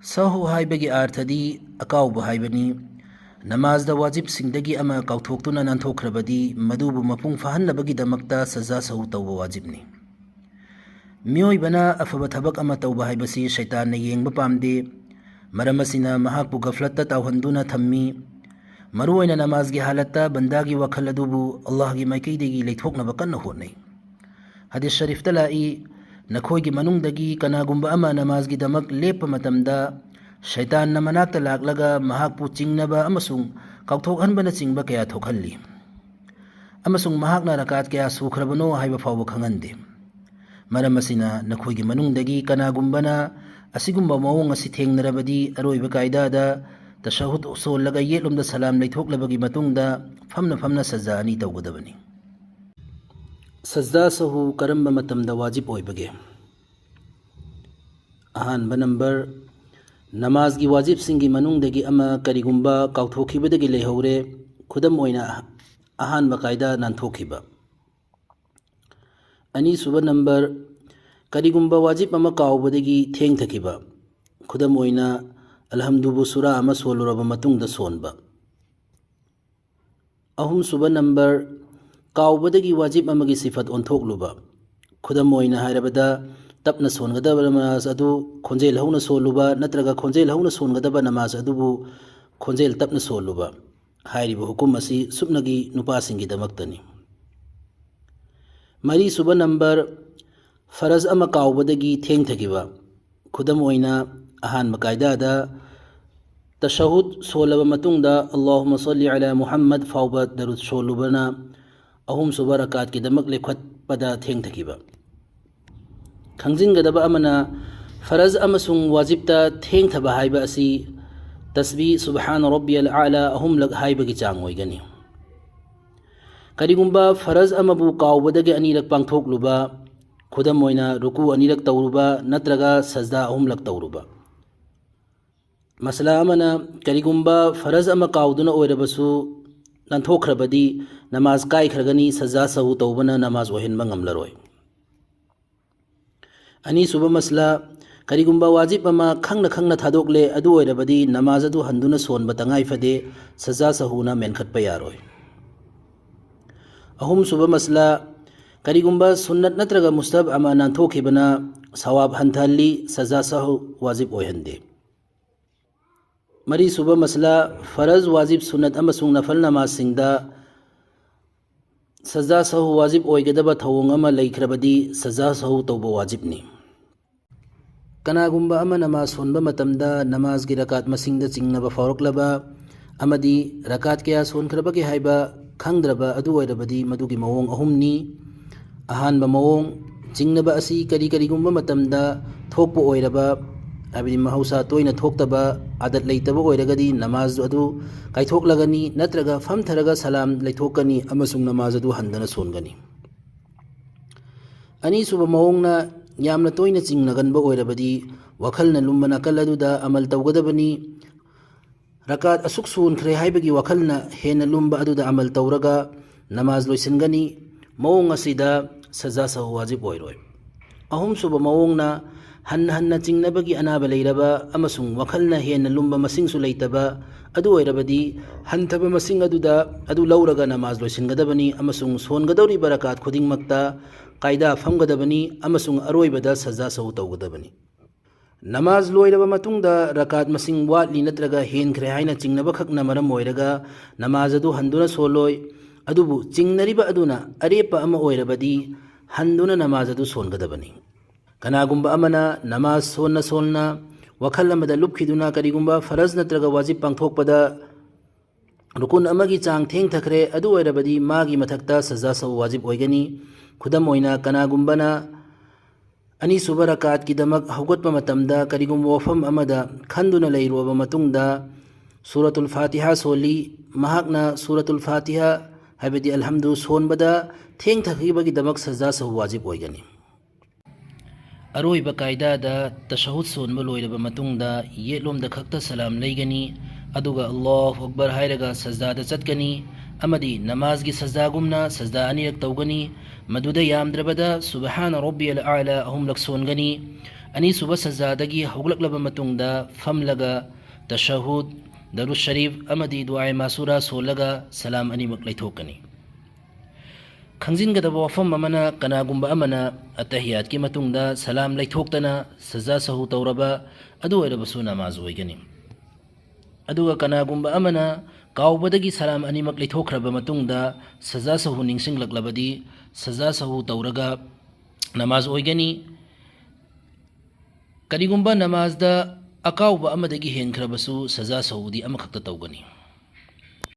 Sahu haibagi arthadi akaubu haibani namazda wajib singdagi ama kauthokuna nanthokrabadi madubu mapung fahanabagi damakta saza sahu tawba wajibni. Miyoi bana afaba thabak ama tawba haibasi shaitan na yengba pamde maramasina mahakpu gaflatta tawhanduna thammi maruwaina namazgi halatta bandagi wakhaladubu Allahgi maikaidegi leithoknaba kanna hotnai. Hadith sharif talai नखोगी मनुंगदगी कनागुंबा अमा नमाजगी दमक लेप मतमदा शैतान न मनाक्ता लाक्लगा महाकपु चिंगनबा अमसुंग काउथोकहनबना चिंगबा कया थोखल्ली अमसुंग महाकना रकात कया सुखरबनो हाइबा फावबा खंगनदे मरम असिना नखोगी मनुंगदगी कनागुंबना असिगुंबा मवोंग असि थेंगनरबदी अरोइबा कायदादा तशहुद सोलगा येलुमदा सलाम लैथोकलबगी मतुंगदा फमना फमना सजा अनि तौगदबनी. सजदा सहु करम्ब मतमदा वाजिब ओइबगे अहानबा नंबर नमाज की वाजिब सिंगी मनुंगदगी अमा करिगुंबा काउथोखिबदगी लेहौरे खुदम ओइना अहानबा कायदा नानथोखिबा. अनि सुबा नंबर करिगुंबा वाजिब अमा काउबदगी थेंगथकिबा खुदम ओइना अलहम्दुबु सूरा अमा सोलुरबा मतुंगदा सोनबा. अहुम सुबा नंबर काउबदगी वाजिब अमगी सिफत ओंथोकलुबा खुदम ओइना हायरबदा तपना सोनगदबा नमाज अदु खोंजेल हौना सोलुबा नत्रगा खोंजेल हौना सोनगदबा नमाज अदुबु खोंजेल तपना सोलुबा हायरिबा हुकुम असि सुपनगी नुपासिंगी दमक्तनी. मरी सुबा नंबर फरज अमा काउबदगी थेंगथगिबा खुदम ओइना अहानबा कायदादा तशहुद सोलबा मतुंगदा अल्लाहुम्मा सल्लि अला मुहम्मद फाउबा दरुद सोलुबना अहुम सुबह रकात की दमक लेखत्पदा थेंगथकिबा. खंजिंगदबा अमना फरज अमसुंग वाजिबता थेंगथबा हाइबा असि तस्बीह सुबहान रब्बियल आला अहुम लग हाइबगी चांग ओइगनी. करिगुंबा फरज अमबु काउबदगे अनिरक पांगथोकलुबा खुदम ओइना रुकू अनिरक तौरुबा नत्रगा सजदा अहुम लग तौरुबा. मसला अमना करिगुंबा फरज अमा काउदुना ओइरबसु नानथोखरबदी नमाज कायखरगनी सजा सहु तौबना नमाज ओहेनबा ngamlaroi. अनि सुबह मसला करिगुंबा वाजिब अमा खंगना थादोकले अदु ओइरबदी नमाज अदु हंदुना सोनबा तंगाई फदे सजा सहुना मेनखतपा यारोय. अहुम सुबह मसला करिगुंबा सुन्नत नत्रगा मुस्तहब अमा नानथोखिबना सवाब हंथाली सजा सहु वाजिब ओहंदे. मरी सुबह मसला फरज वाजिब सुन्नत अमसुंग नफल नमाज सिंगदा सजा सहु वाजिब ओइगदबा थवोंग अमा लैखरबदी सजा सहु तौबा वाजिबनी. कनागुंबा अमा नमाज सोनबा मतमदा नमाज की रकात मसिंगदा चिंगनबा फावरकलबा अमदी रकात कया सोनखरबगे हाइबा खंगद्रबा अदु ओइरबदी मदुगी मवोंग अहुमनी. अहानबा मवोंग चिंगनबा असि करिगुंबा मतमदा थोकपो ओइरबा अबदी महौसा तोइना थोक्तबा आदत लेतबा ओइरगदी नमाज अदु काइथोकलगनी नत्रगा फमथरगा सलाम लेथोकनी अमसुंग नमाज अदु हंदना सोनगनी. अनि सुबा मवोंगना यामना तोइना चिंगनगनबा ओइरबदी वखलना लुम्बा नकल अदुदा अमल तौगदबनी. रकात असुक सोनखरे हाइबगी वखलना हेना लुम्बा अदुदा अमल तौरगा नमाज लोइसनगनी. मवोंग असिदा सजा सहु वाजिब ओइरोय. अहुम सुबा मवोंगना हन्ना चिंगनबगी अनाबा लेरबा अमसुंग वखलना हेना लुम्बा मसिंगसु लेतबा अदु ओइरबदी हंथबा मसिंग अदुदा अदु लौरगा नमाज लोइसनगदबनी अमसुंग सोनगदौरी बरकात खुदिंगमक्ता कायदा फमगदबनी अमसुंग अरोइबदा सजा सहु तौगदबनी. नमाज लोइरबा मतुंगदा रकात मसिंग वाटली नत्रगा हेनखरे हाइना चिंगनबा खकना मरम ओइरगा नमाज अदु हंदुना सोलोय अदुबु चिंगनरिबा अदुना अरेपा अमा ओइरबदी हंदुना नमाज अदु सोनगदबनी. कनागुंबा अमना नमाज सोलना वखल अमदा लुपखिदुना करिगुंबा फरज नत्रगा वाजिब पांगथोकपदा रुकुन अमगी चांग थेंगथखरे अदु ओइरबदी मागी मथक्ता सजा सहु वाजिब ओइगनी. खुदम ओइना कनागुंबना अनि सुबह रकात की दमक हौगतपा मतमदा करिगुंबा वफम अमदा खंदुना लैरुबा मतुंगदा सूरतुल फातिहा सोली महाकना सूरतुल फातिहा हाइबदी अलहम्दु सोनबदा थेंगथखिबगी दमक सजा सहु वाजिब ओइगनी. अरोइबा कायदादा तशहुद सोनबा लोइरबा मतुंगदा येलोमदा खक्ता सलाम लैगनी अदुगा अल्लाहु अकबर हायरगा सजदादा चतकनी अमदी नमाज की सजदागुमना सजदा अनिरक तौगनी मदुदा यामद्रबदा सुबहान रब्बियल आला अहुमलक सोनगनी अनीसुब सजादगी हौगलकलब मतुंगदा फमलगा तशहुद दरुद शरीफ अमदी दुआए मासूरा सोलगा सलाम अनीमक लैथोकनी खंजिनगदब वफम अमना कनागुंबा अमना अतहियात की मतुंगदा सलाम लैथोक्तना सजा सहु तौरबा अदु ओइरबसु नमाज ओइगनी अदुगा कनागुंबा अमना काउबदगी सलाम अनीमक लैथोखरबा मतुंगदा सजा सहु निंगसिंगलकलबदी सजा सहु तौरगा नमाज ओइगनी करिगुंबा नमाजदा अकाउबा अमदगी हेनखरबसु सजा सहुदी अमखक्ता तौगनी।